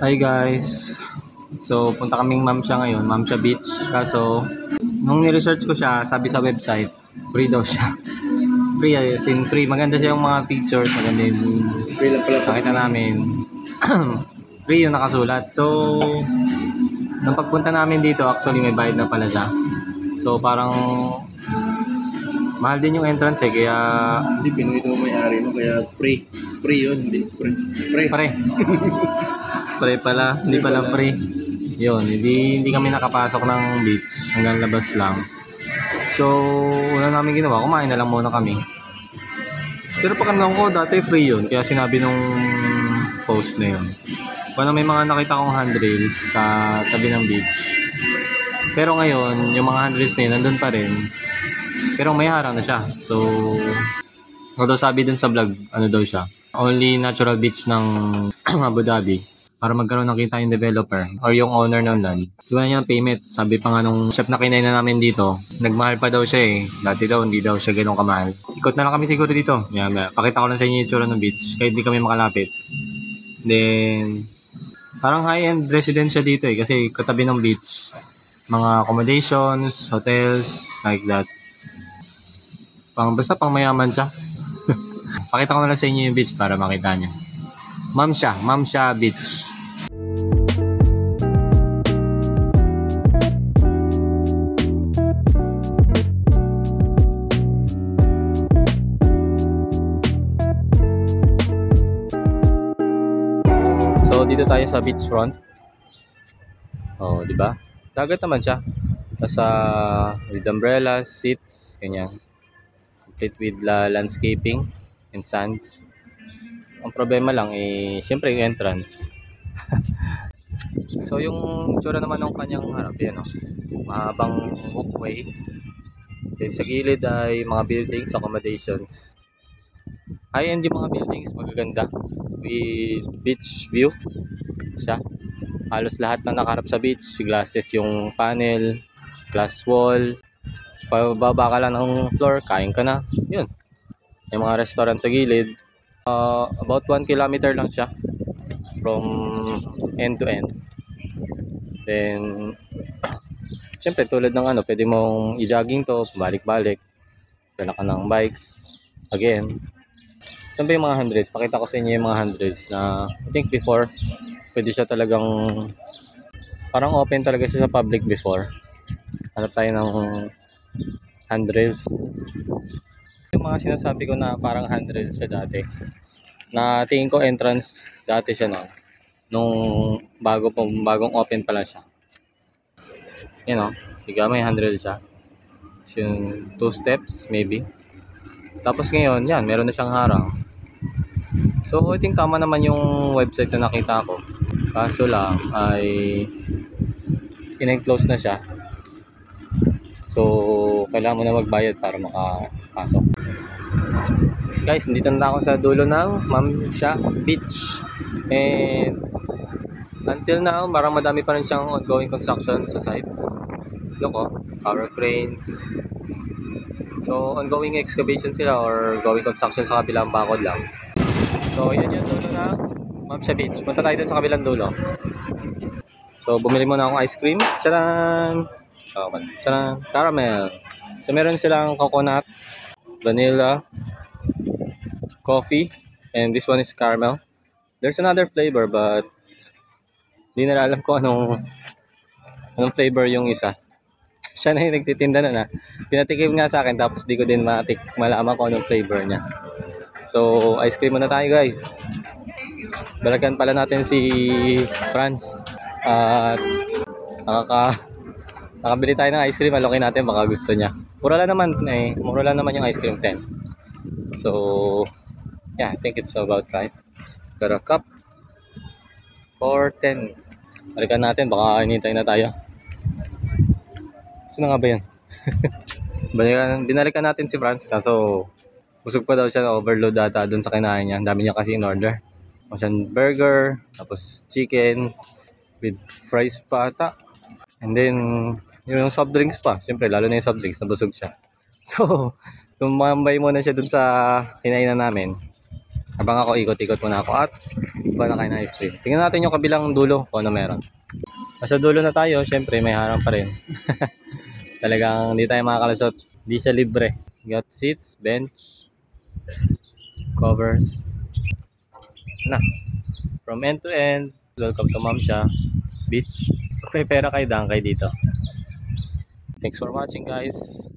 Hi guys. So, punta kaming Mamsha ngayon, Mamsha Beach. Kaso, nung ni-research ko siya, sabi sa website, free daw siya. Free, as in free. Maganda siya yung mga pictures, maganda yung Free lang pala. nakita namin. Free yung nakasulat. So, nung pagpunta namin dito, actually may bayad na pala siya. So, parang mahal din yung entrance kaya Hindi, Pinoy ito may-ari mo, kaya free. Free yun, hindi. Free. pre. Pre pala, hindi pala free. Yun, hindi kami nakapasok ng beach, hanggang labas lang. So, una namin ginawa, kumain na lang muna kami. Pero pakiramdam ko, dati free yun, kaya sinabi nung post na yun. Kung may mga nakita kong handrails sa tabi ng beach. Pero ngayon, yung mga handrails na yun, nandun pa rin. Pero may harang na siya. So, although sabi dun sa vlog, ano daw siya, only natural beach ng Abu Dhabi para magkaroon ng kita yung developer or yung owner ng land. Diba niya ng payment? Sabi pa nga nung chef na kinain na namin dito, nagmahal pa daw siya eh. Dati daw, hindi daw siya ganun kamahal. Ikot na lang kami siguro dito. Yeah, pakita ko lang sa inyo yung tsura ng beach kahit di kami makalapit. Then, parang high-end residence siya dito eh kasi katabi ng beach. Mga accommodations, hotels, like that. Basta pang mayaman siya. Pakita ko na lang sa inyo yung beach para makita nyo. Mamsha Beach. So dito tayo sa beachfront. Oh, di ba? Dagat naman siya. Tapos with umbrellas, seats, ganyan. Complete with landscaping and sands. Ang problema lang syempre yung entrance. So yung tsura naman ng kanyang harap yan, oh. Mahabang walkway. Then sa gilid ay mga buildings, accommodations. High-end yung mga buildings, magaganda. With beach view siya. Halos lahat na nakaharap sa beach, glasses yung panel, glass wall. Pababa ka lang ng floor, kain ka na. Yun. Yung mga restaurant sa gilid. About 1 kilometer lang siya from end to end. Then syempre tulad ng pwede mong i-jogging to, balik-balik. Dala ka ng bikes again. Siyempre yung mga hundreds, pakita ko sa inyo yung mga hundreds na I think before pwede siya talagang parang open talaga siya sa public before. Hanap tayo ng handrails. Yung mga sinasabi ko na parang handrails siya dati. Na tingin ko entrance dati siya nung bagong open pa lang siya. You know, tiga may handrails siya. So, yung 2 steps maybe. Tapos ngayon, yan, meron na siyang harang. So, I think tama naman yung website na nakita ko. Kaso lang ay in-enclose na siya. So, kailangan mo na magbayad para makapasok. Guys, nandito na ako sa dulo ng Mamsha Beach. And until now, parang madami pa rin siyang ongoing construction sa sites. Look, power cranes. So, ongoing excavation sila or going construction sa kabilang bakod lang. So, yan yung dulo ng Mamsha Beach. Punta tayo dun sa kabilang dulo. So, bumili muna akong ice cream. Tcharan! Tcharan! Caramel. So, meron silang coconut, vanilla, coffee, and this one is caramel. There's another flavor but hindi na alam ko anong flavor yung isa. Siya na yung nagtitinda na. Pinatikim nga sa akin tapos di ko din malaman kung anong flavor niya. So, ice cream muna tayo guys. Balagan pala natin si Franz. At nakabili tayo ng ice cream. Alokin natin baka gusto niya. Mura lang naman yung ice cream 10. So, yeah, I think it's about right. Pero cup for 10. Balikan natin, baka hinintay na tayo. Sino nga ba yan? Binalikan natin si Franz kaso busog pa daw siya, na overload data dun sa kinain niya. Ang dami niya kasi in order. Masang burger, tapos chicken with fries pa ata. And then yung soft drinks pa. Siyempre, lalo na yung soft drinks, nabusog siya. So, tumambay muna siya dun sa kinainan namin. Habang ako ikot-ikot muna ako at iba na kayo ng ice cream. Tingnan natin yung kabilang dulo kung ano meron. Nasa dulo na tayo, syempre may harang pa rin. Talagang hindi tayo makakalusot. Hindi siya libre. Got seats, bench, covers. Na. From end to end, welcome to Mamsha Beach. Kung may pera kayo, daan kayo dito. Thanks for watching guys.